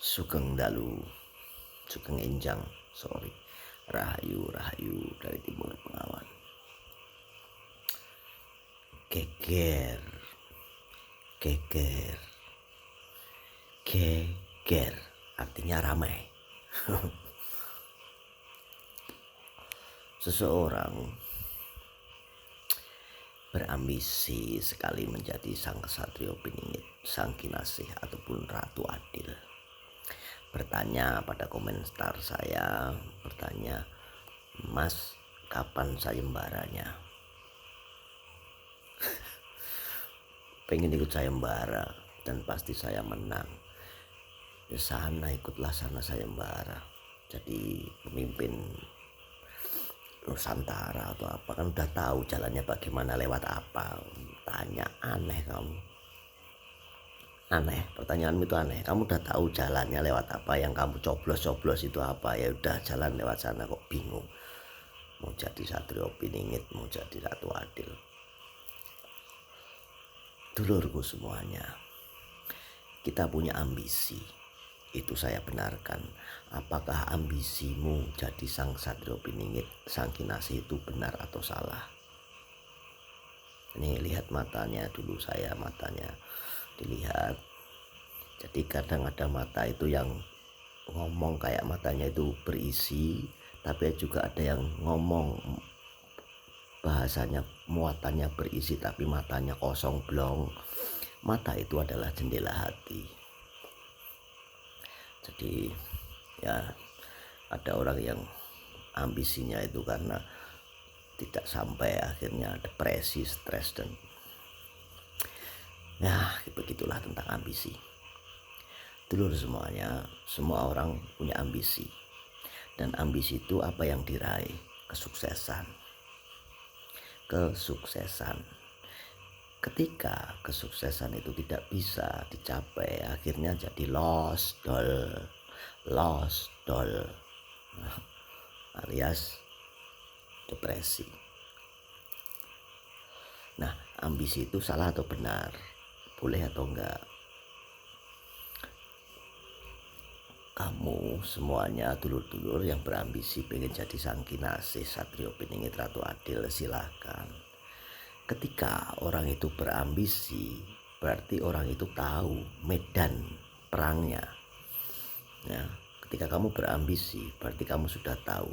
Sugeng Dalu, Sugeng Enjang, sorry, Rahayu Rahayu dari Timur Bengawan. Geger, geger, geger, artinya ramai. Seseorang berambisi sekali menjadi sang kesatrio piningit, sang kinasih ataupun ratu adil. Bertanya pada komentar saya, bertanya, Mas, kapan sayembaranya? Pengen ikut sayembara dan pasti saya menang. Ya sana, ikutlah sana sayembara. Jadi pemimpin Nusantara atau apa, kan udah tahu jalannya bagaimana, lewat apa. Tanya, aneh kamu. Aneh, pertanyaanmu itu aneh. Kamu udah tahu jalannya lewat apa, yang kamu coblos-coblos itu apa. Ya udah jalan lewat sana, kok bingung. Mau jadi satrio piningit, mau jadi ratu adil. Dulurku semuanya, kita punya ambisi. Itu saya benarkan. Apakah ambisimu jadi sang satrio piningit, sang kinasih itu benar atau salah? Ini lihat matanya dulu, saya matanya dilihat. Jadi kadang ada mata itu yang ngomong kayak matanya itu berisi, tapi juga ada yang ngomong bahasanya muatannya berisi tapi matanya kosong blong. Mata itu adalah jendela hati. Jadi ya ada orang yang ambisinya itu karena tidak sampai akhirnya depresi, stres, dan ya begitulah tentang ambisi. Dulur semuanya, semua orang punya ambisi, dan ambisi itu apa yang diraih? Kesuksesan. Ketika kesuksesan itu tidak bisa dicapai, akhirnya jadi lost doll, alias depresi. Nah, ambisi itu salah atau benar? Boleh atau enggak? Kamu semuanya dulur-dulur yang berambisi pengen jadi sang kinasih, satrio piningit, ratu adil, silahkan. Ketika orang itu berambisi, berarti orang itu tahu medan perangnya. Ya, ketika kamu berambisi, berarti kamu sudah tahu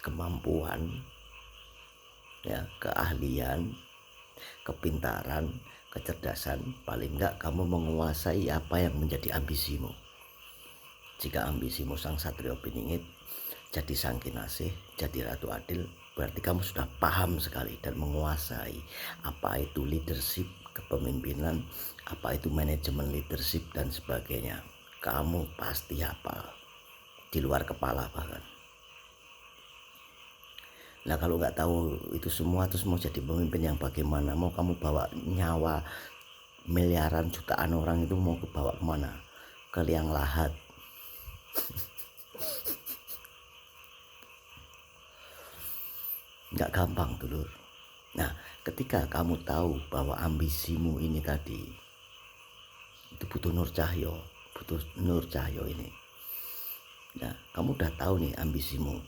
kemampuan, ya, keahlian, kepintaran, kecerdasan. Paling enggak kamu menguasai apa yang menjadi ambisimu. Jika ambisimu sang satrio piningit, jadi sang kinasih, jadi ratu adil, berarti kamu sudah paham sekali dan menguasai apa itu leadership, kepemimpinan, apa itu manajemen leadership dan sebagainya. Kamu pasti hafal di luar kepala bahkan. Nah, kalau nggak tahu itu semua terus mau jadi pemimpin yang bagaimana? Mau kamu bawa nyawa miliaran jutaan orang itu mau kebawa kemana? Ke liang lahat. Nggak gampang dulur. Nah, ketika kamu tahu bahwa ambisimu ini tadi itu butuh nur cahyo ini. Nah, kamu udah tahu nih ambisimu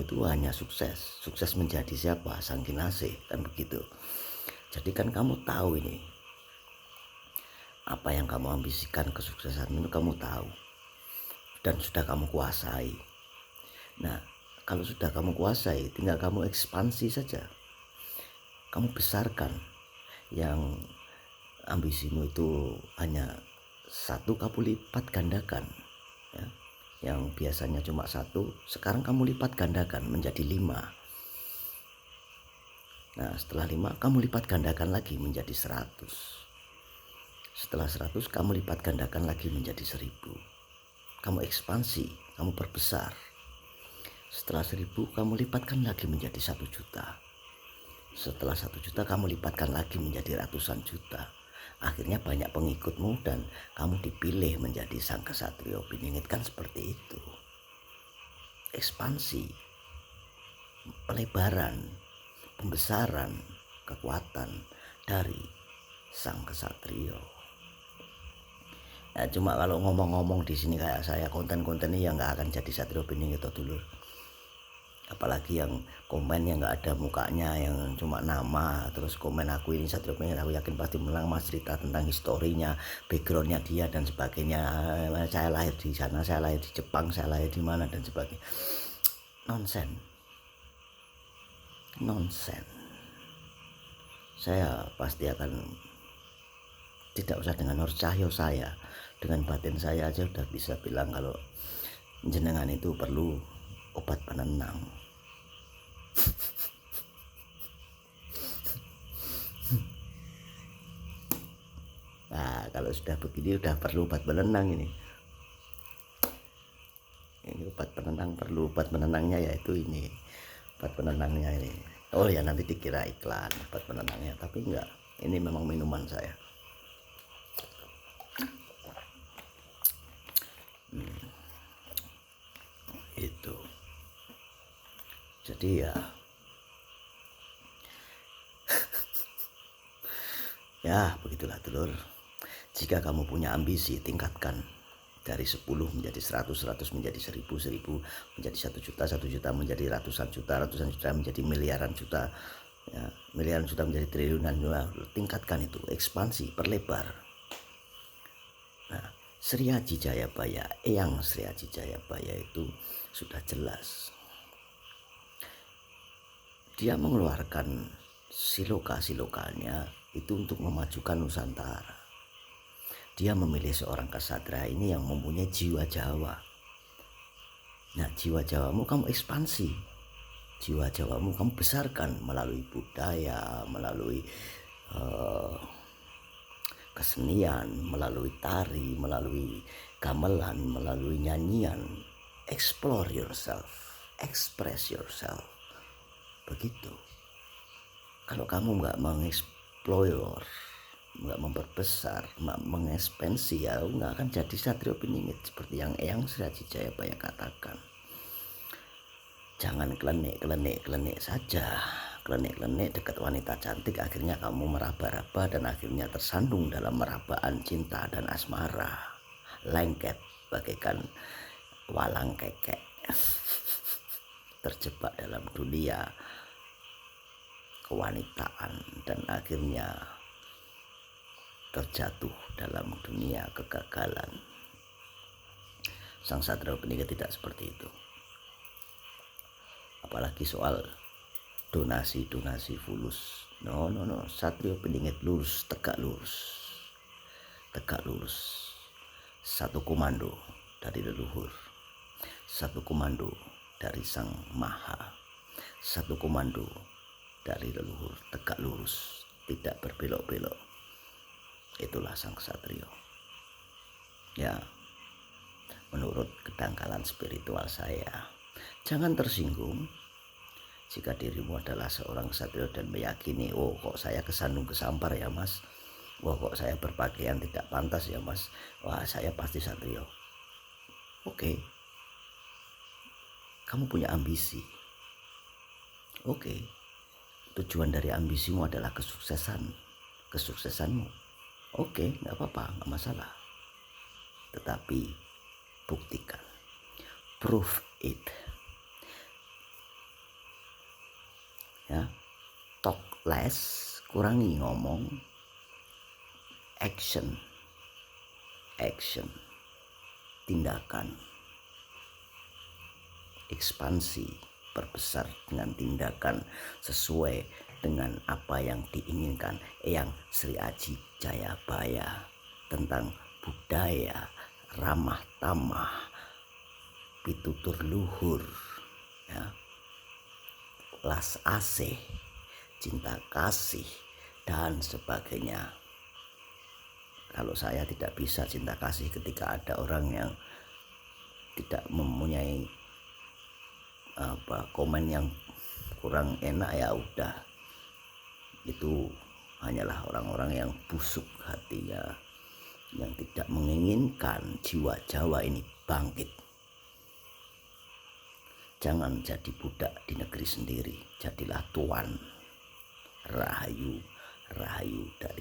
itu hanya sukses menjadi siapa? Sang kinasih, kan begitu. Jadi kan kamu tahu ini, apa yang kamu ambisikan, kesuksesan itu kamu tahu dan sudah kamu kuasai. Nah, kalau sudah kamu kuasai, tinggal kamu ekspansi saja. Kamu besarkan. Yang ambisimu itu hanya satu, kamu lipat gandakan. Ya. Yang biasanya cuma satu, sekarang kamu lipat gandakan menjadi 5. Nah, setelah 5, kamu lipat gandakan lagi menjadi 100. Setelah 100, kamu lipat gandakan lagi menjadi 1000. Kamu ekspansi, kamu perbesar. Setelah 1000, kamu lipatkan lagi menjadi 1 juta. Setelah 1 juta, kamu lipatkan lagi menjadi ratusan juta. Akhirnya banyak pengikutmu dan kamu dipilih menjadi sang kesatrio piningit, kan seperti itu. Ekspansi, pelebaran, pembesaran kekuatan dari sang kesatrio. Ya, cuma kalau ngomong-ngomong di sini kayak saya, konten-konten ini yang nggak akan jadi Satrio Bening itu dulu. Apalagi yang komen yang nggak ada mukanya, yang cuma nama, terus komen aku ini Satrio Bening, aku yakin pasti menang mas, cerita tentang historinya, backgroundnya dia dan sebagainya. Saya lahir di sana, saya lahir di Jepang, saya lahir di mana dan sebagainya. Nonsen. Saya pasti akan, tidak usah dengan Nur Cahyo, saya dengan batin saya aja udah bisa bilang kalau jenengan itu perlu obat penenang. Nah, kalau sudah begini udah perlu obat penenang ini. Ini obat penenang, perlu obat penenangnya yaitu ini. Obat penenangnya ini. Oh ya, nanti dikira iklan obat penenangnya, tapi enggak. Ini memang minuman saya. Itu. Jadi ya ya begitulah dulur. Jika kamu punya ambisi, tingkatkan dari 10 menjadi 100, 100 menjadi 1000, 1000 menjadi 1 juta, 1 juta menjadi ratusan juta menjadi miliaran juta, ya, miliaran juta menjadi triliunan. Tingkatkan itu, ekspansi, perlebar. Nah, Sri Aji Jayabaya, Eyang Sri Aji Jayabaya itu sudah jelas. Dia mengeluarkan siloka-silokanya itu untuk memajukan Nusantara. Dia memilih seorang kesatria ini yang mempunyai jiwa Jawa. Nah, jiwa Jawamu kamu ekspansi, jiwa Jawamu kamu besarkan melalui budaya, melalui kesenian, melalui tari, melalui gamelan, melalui nyanyian. Explore yourself, express yourself. Begitu. Kalau kamu nggak mengeksplor, nggak memperbesar, nggak mengekspansi, ya nggak akan jadi Satrio Beningit seperti yang Eyang Sri Aji Jayabaya katakan. Jangan klenik saja, klenik dekat wanita cantik, akhirnya kamu meraba-raba dan akhirnya tersandung dalam merabaan cinta dan asmara, lengket bagaikan walang kekek, terjebak dalam dunia kewanitaan dan akhirnya terjatuh dalam dunia kegagalan. Sang Satrio Beningit tidak seperti itu. Apalagi soal donasi fulus. No, Satrio Beningit lurus, tegak lurus. Satu komando dari leluhur, satu komando dari Sang Maha, satu komando dari leluhur, tegak lurus, tidak berbelok-belok. Itulah sang Satrio. Ya, menurut kedangkalan spiritual saya, jangan tersinggung jika dirimu adalah seorang Satrio dan meyakini, oh kok saya kesandung kesampar ya mas, wah kok saya berpakaian tidak pantas ya mas, wah saya pasti Satrio. Oke, kamu punya ambisi. Oke, tujuan dari ambisimu adalah kesuksesanmu. Oke, nggak apa-apa, nggak masalah. Tetapi buktikan, prove it. Ya, talk less, kurangi ngomong, action, tindakan, ekspansi, perbesar dengan tindakan sesuai dengan apa yang diinginkan Eyang Sri Aji Jayabaya tentang budaya, ramah tamah, pitutur luhur, ya, las asih, cinta kasih dan sebagainya. Kalau saya tidak bisa cinta kasih ketika ada orang yang tidak mempunyai komen yang kurang enak, ya udah, itu hanyalah orang-orang yang busuk hatinya, yang tidak menginginkan jiwa Jawa ini bangkit. Jangan jadi budak di negeri sendiri, jadilah tuan. Rahayu dan